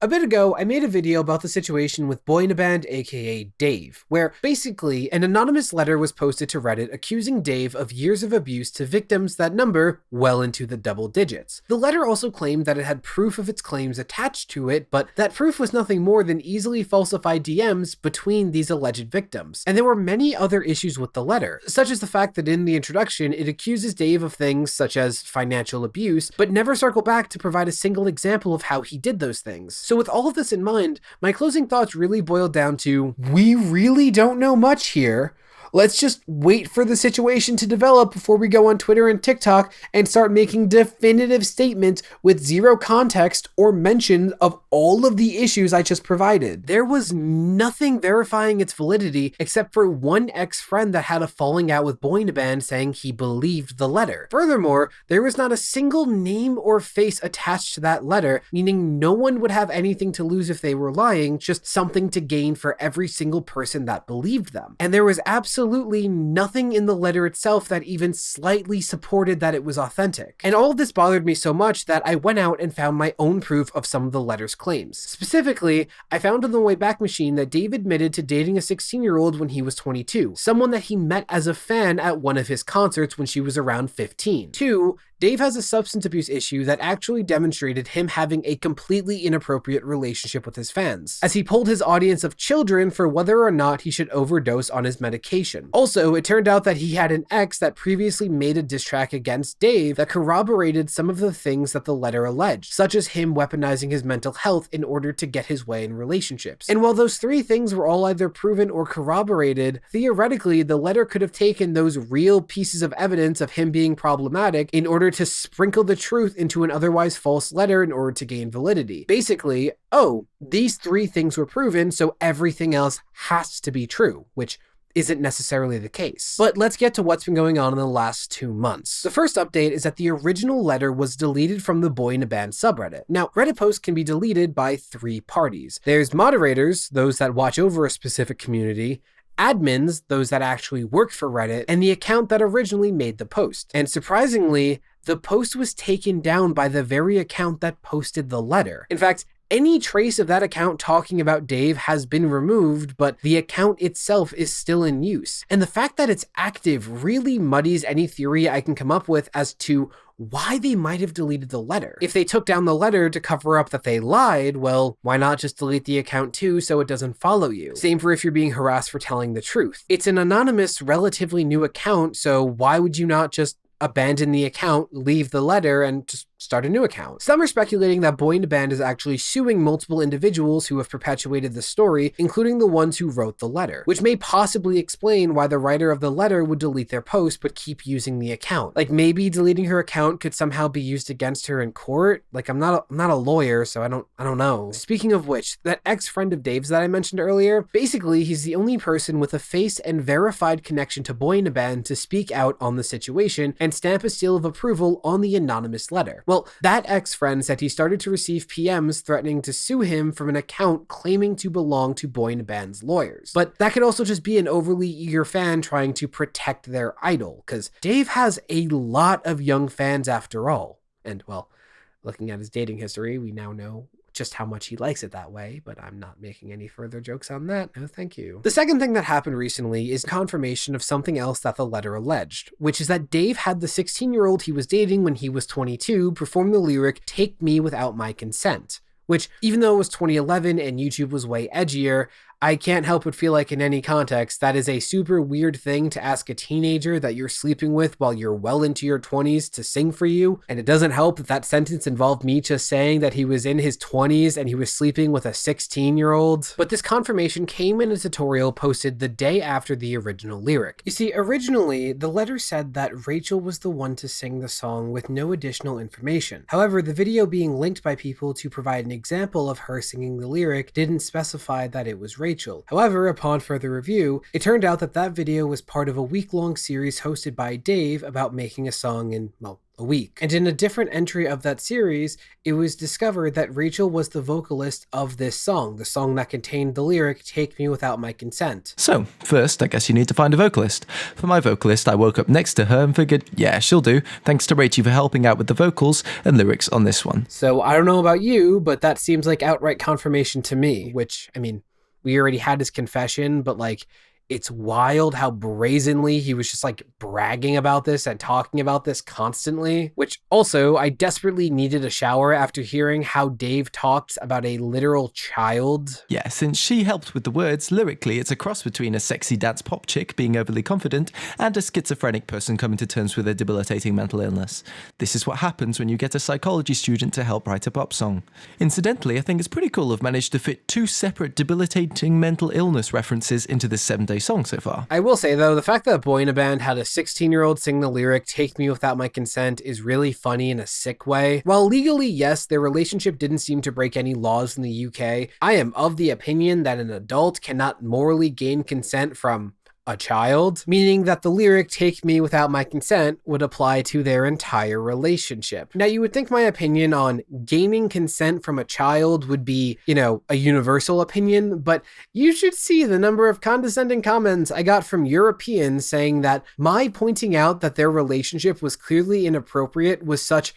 A bit ago, I made a video about the situation with Boyinaband, aka Dave, where basically an anonymous letter was posted to Reddit accusing Dave of years of abuse to victims that number well into the double digits. The letter also claimed that it had proof of its claims attached to it, but that proof was nothing more than easily falsified DMs between these alleged victims. And there were many other issues with the letter, such as the fact that in the introduction it accuses Dave of things such as financial abuse, but never circle back to provide a single example of how he did those things. So with all of this in mind, my closing thoughts really boiled down to, we really don't know much here. Let's just wait for the situation to develop before we go on Twitter and TikTok and start making definitive statements with zero context or mention of all of the issues I just provided. There was nothing verifying its validity except for one ex-friend that had a falling out with Boyinaband saying he believed the letter. Furthermore, there was not a single name or face attached to that letter, meaning no one would have anything to lose if they were lying, just something to gain for every single person that believed them. And there was absolutely nothing in the letter itself that even slightly supported that it was authentic. And all of this bothered me so much that I went out and found my own proof of some of the letter's claims. Specifically, I found on the Wayback Machine that Dave admitted to dating a 16-year-old when he was 22, someone that he met as a fan at one of his concerts when she was around 15. 2, Dave has a substance abuse issue that actually demonstrated him having a completely inappropriate relationship with his fans, as he polled his audience of children for whether or not he should overdose on his medication. Also, it turned out that he had an ex that previously made a diss track against Dave that corroborated some of the things that the letter alleged, such as him weaponizing his mental health in order to get his way in relationships. And while those 3 things were all either proven or corroborated, theoretically, the letter could have taken those real pieces of evidence of him being problematic in order to sprinkle the truth into an otherwise false letter in order to gain validity. Basically, oh, these 3 things were proven, so everything else has to be true, which isn't necessarily the case. But let's get to what's been going on in the last 2 months. The first update is that the original letter was deleted from the Boyinaband subreddit. Now, Reddit posts can be deleted by 3 parties. There's moderators, those that watch over a specific community, admins, those that actually work for Reddit, and the account that originally made the post. And surprisingly, the post was taken down by the very account that posted the letter. In fact, any trace of that account talking about Dave has been removed, but the account itself is still in use. And the fact that it's active really muddies any theory I can come up with as to why they might have deleted the letter. If they took down the letter to cover up that they lied, well, why not just delete the account too so it doesn't follow you? Same for if you're being harassed for telling the truth. It's an anonymous, relatively new account, so why would you not just abandon the account, leave the letter, and just start a new account? Some are speculating that Boyinaband is actually suing multiple individuals who have perpetuated the story, including the ones who wrote the letter, which may possibly explain why the writer of the letter would delete their post but keep using the account. Like maybe deleting her account could somehow be used against her in court. Like I'm not a lawyer, so I don't know. Speaking of which, that ex-friend of Dave's that I mentioned earlier, basically he's the only person with a face and verified connection to Boyinaband to speak out on the situation and stamp a seal of approval on the anonymous letter. Well, that ex-friend said he started to receive PMs threatening to sue him from an account claiming to belong to Boyinaband's lawyers. But that could also just be an overly eager fan trying to protect their idol, because Dave has a lot of young fans after all. And well, looking at his dating history, we now know just how much he likes it that way, but I'm not making any further jokes on that. No, thank you. The second thing that happened recently is confirmation of something else that the letter alleged, which is that Dave had the 16-year-old he was dating when he was 22 perform the lyric, "Take me without my consent," which, even though it was 2011 and YouTube was way edgier, I can't help but feel like in any context, that is a super weird thing to ask a teenager that you're sleeping with while you're well into your 20s to sing for you. And it doesn't help that that sentence involved me just saying that he was in his 20s and he was sleeping with a 16-year-old. But this confirmation came in a tutorial posted the day after the original lyric. You see, originally, the letter said that Rachel was the one to sing the song with no additional information. However, the video being linked by people to provide an example of her singing the lyric didn't specify that it was Rachel. Rachel. However, upon further review, it turned out that that video was part of a week-long series hosted by Dave about making a song in, well, a week. And in a different entry of that series, it was discovered that Rachel was the vocalist of this song, the song that contained the lyric, "Take me without my consent." So, first, I guess you need to find a vocalist. For my vocalist, I woke up next to her and figured, yeah, she'll do, thanks to Rachel for helping out with the vocals and lyrics on this one. So I don't know about you, but that seems like outright confirmation to me, which, I mean, we already had his confession, but like, it's wild how brazenly he was just like bragging about this and talking about this constantly, which also I desperately needed a shower after hearing how Dave talked about a literal child. Yeah, since she helped with the words, lyrically it's a cross between a sexy dance pop chick being overly confident and a schizophrenic person coming to terms with a debilitating mental illness. This is what happens when you get a psychology student to help write a pop song. Incidentally, I think it's pretty cool I've managed to fit 2 separate debilitating mental illness references into this 7-day song so far. I will say though, the fact that Boyinaband had a 16-year-old sing the lyric "Take me without my consent" is really funny in a sick way. While legally, yes, their relationship didn't seem to break any laws in the UK, I am of the opinion that an adult cannot morally gain consent from a child, meaning that the lyric "Take me without my consent" would apply to their entire relationship. Now, you would think my opinion on gaining consent from a child would be, you know, a universal opinion, but you should see the number of condescending comments I got from Europeans saying that my pointing out that their relationship was clearly inappropriate was such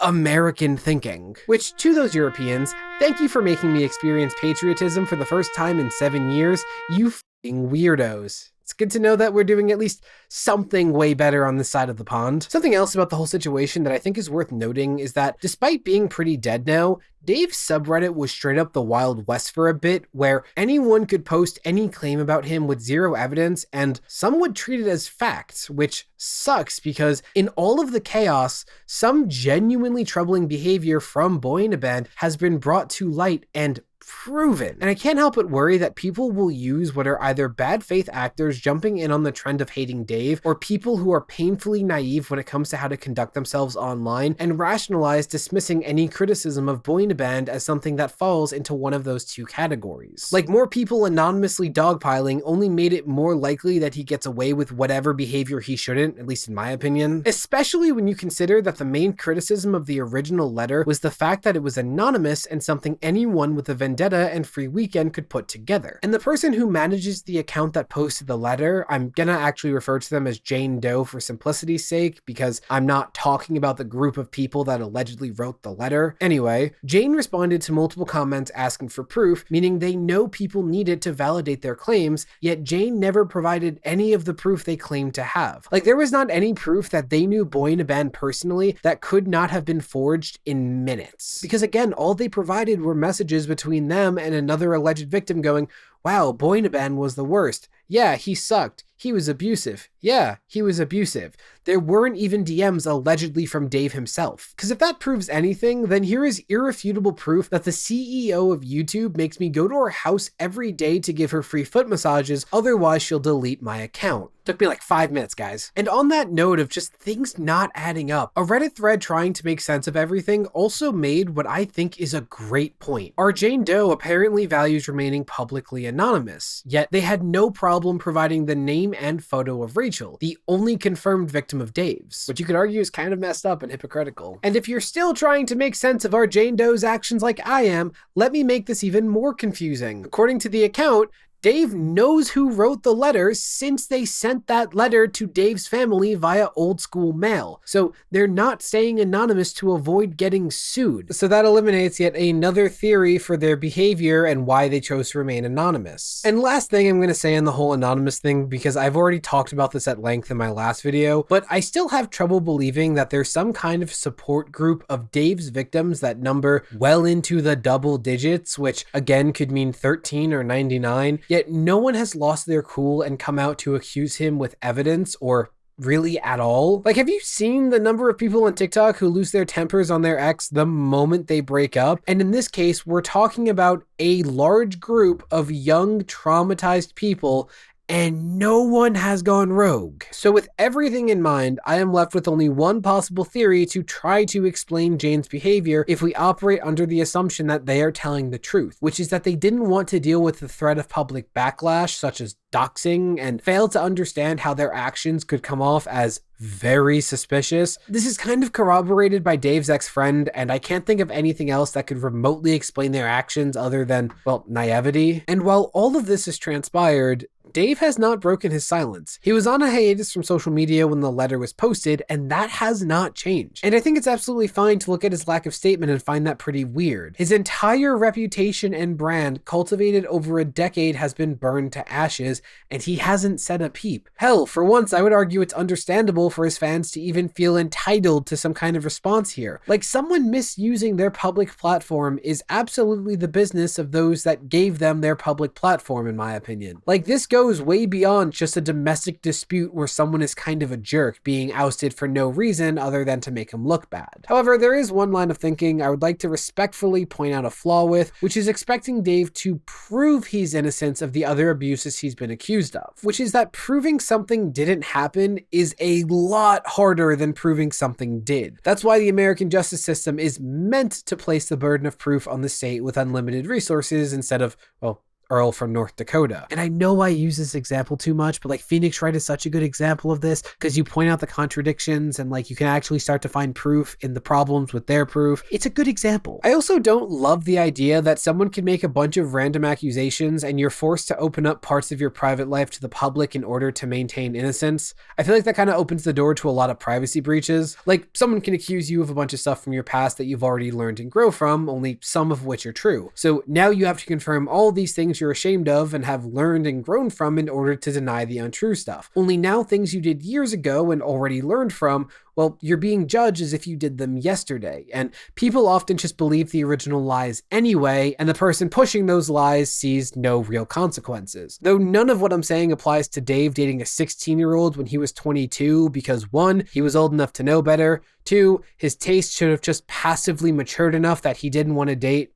American thinking. Which, to those Europeans, thank you for making me experience patriotism for the first time in 7 years, you f***ing weirdos. It's good to know that we're doing at least something way better on this side of the pond. Something else about the whole situation that I think is worth noting is that despite being pretty dead now, Dave's subreddit was straight up the Wild West for a bit, where anyone could post any claim about him with zero evidence and some would treat it as facts, which sucks because in all of the chaos, some genuinely troubling behavior from Boyinaband has been brought to light and proven. And I can't help but worry that people will use what are either bad faith actors jumping in on the trend of hating Dave, or people who are painfully naive when it comes to how to conduct themselves online, and rationalize dismissing any criticism of Boyinaband as something that falls into one of those two categories. Like, more people anonymously dogpiling only made it more likely that he gets away with whatever behavior he shouldn't, at least in my opinion. Especially when you consider that the main criticism of the original letter was the fact that it was anonymous and something anyone with a vendetta and free weekend could put together. And the person who manages the account that posted the letter, I'm gonna actually refer to them as Jane Doe for simplicity's sake, because I'm not talking about the group of people that allegedly wrote the letter. Anyway, Jane responded to multiple comments asking for proof, meaning they know people needed to validate their claims, yet Jane never provided any of the proof they claimed to have. Like, there was not any proof that they knew Boyinaband personally that could not have been forged in minutes. Because again, all they provided were messages between them and another alleged victim going, "Wow, Boyinaband was the worst. Yeah, he sucked. He was abusive. Yeah, he was abusive." There weren't even DMs allegedly from Dave himself. Because if that proves anything, then here is irrefutable proof that the CEO of YouTube makes me go to her house every day to give her free foot massages, otherwise she'll delete my account. Took me like 5 minutes, guys. And on that note of just things not adding up, a Reddit thread trying to make sense of everything also made what I think is a great point. Our Jane Doe apparently values remaining publicly anonymous, yet they had no problem providing the name and photo of Rachel, the only confirmed victim of Dave's, which you could argue is kind of messed up and hypocritical. And if you're still trying to make sense of our Jane Doe's actions like I am, let me make this even more confusing. According to the account, Dave knows who wrote the letter since they sent that letter to Dave's family via old school mail. So they're not staying anonymous to avoid getting sued. So that eliminates yet another theory for their behavior and why they chose to remain anonymous. And last thing I'm going to say on the whole anonymous thing, because I've already talked about this at length in my last video, but I still have trouble believing that there's some kind of support group of Dave's victims that number well into the double digits, which again could mean 13 or 99. Yet no one has lost their cool and come out to accuse him with evidence or really at all. Like, have you seen the number of people on TikTok who lose their tempers on their ex the moment they break up? And in this case, we're talking about a large group of young, traumatized people, and no one has gone rogue. So with everything in mind, I am left with only one possible theory to try to explain Jane's behavior if we operate under the assumption that they are telling the truth, which is that they didn't want to deal with the threat of public backlash, such as doxing, and failed to understand how their actions could come off as very suspicious. This is kind of corroborated by Dave's ex-friend, and I can't think of anything else that could remotely explain their actions other than, well, naivety. And while all of this has transpired, Dave has not broken his silence. He was on a hiatus from social media when the letter was posted, and that has not changed. And I think it's absolutely fine to look at his lack of statement and find that pretty weird. His entire reputation and brand, cultivated over a decade, has been burned to ashes, and he hasn't said a peep. Hell, for once, I would argue it's understandable for his fans to even feel entitled to some kind of response here. Like, someone misusing their public platform is absolutely the business of those that gave them their public platform, in my opinion. Like, this goes way beyond just a domestic dispute where someone is kind of a jerk being ousted for no reason other than to make him look bad. However, there is one line of thinking I would like to respectfully point out a flaw with, which is expecting Dave to prove he's innocent of the other abuses he's been accused of, which is that proving something didn't happen is a lot harder than proving something did. That's why the American justice system is meant to place the burden of proof on the state with unlimited resources instead of, well, Earl from North Dakota. And I know I use this example too much, but like Phoenix Wright is such a good example of this because you point out the contradictions and like you can actually start to find proof in the problems with their proof. It's a good example. I also don't love the idea that someone can make a bunch of random accusations and you're forced to open up parts of your private life to the public in order to maintain innocence. I feel like that kind of opens the door to a lot of privacy breaches. Like, someone can accuse you of a bunch of stuff from your past that you've already learned and grow from, only some of which are true. So now you have to confirm all these things you're ashamed of and have learned and grown from in order to deny the untrue stuff. Only now things you did years ago and already learned from, well, you're being judged as if you did them yesterday. And people often just believe the original lies anyway, and the person pushing those lies sees no real consequences. Though none of what I'm saying applies to Dave dating a 16-year-old when he was 22 because 1, he was old enough to know better, 2, his taste should have just passively matured enough that he didn't want to date,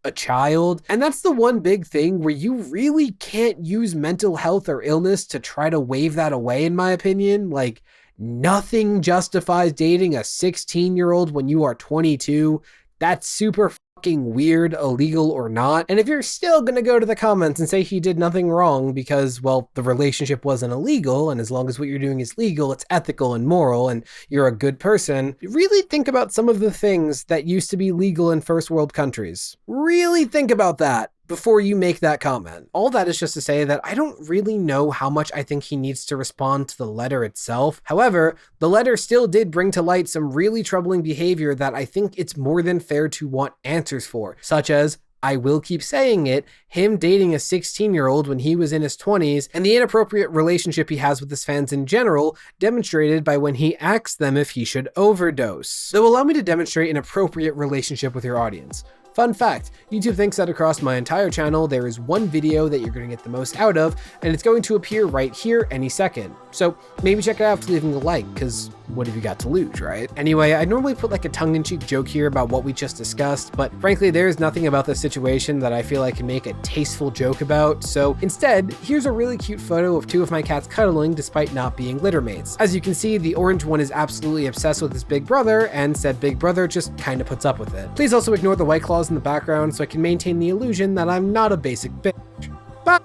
a child. And that's the one big thing where you really can't use mental health or illness to try to wave that away, in my opinion. Like, nothing justifies dating a 16-year-old when you are 22. That's super fucking weird, illegal or not. And if you're still gonna go to the comments and say he did nothing wrong because, well, the relationship wasn't illegal, and as long as what you're doing is legal, it's ethical and moral, and you're a good person, really think about some of the things that used to be legal in first world countries. Really think about that before you make that comment. All that is just to say that I don't really know how much I think he needs to respond to the letter itself. However, the letter still did bring to light some really troubling behavior that I think it's more than fair to want answers for, such as, I will keep saying it, him dating a 16-year-old when he was in his 20s, and the inappropriate relationship he has with his fans in general, demonstrated by when he asks them if he should overdose. So allow me to demonstrate an appropriate relationship with your audience. Fun fact, YouTube thinks that across my entire channel, there is one video that you're going to get the most out of, and it's going to appear right here any second. So maybe check it out after leaving a like, because what have you got to lose, right? Anyway, I normally put like a tongue-in-cheek joke here about what we just discussed, but frankly, there is nothing about this situation that I feel I can make a tasteful joke about. So instead, here's a really cute photo of 2 of my cats cuddling despite not being litter mates. As you can see, the orange one is absolutely obsessed with his big brother, and said big brother just kind of puts up with it. Please also ignore the white claws in the background so I can maintain the illusion that I'm not a basic bitch.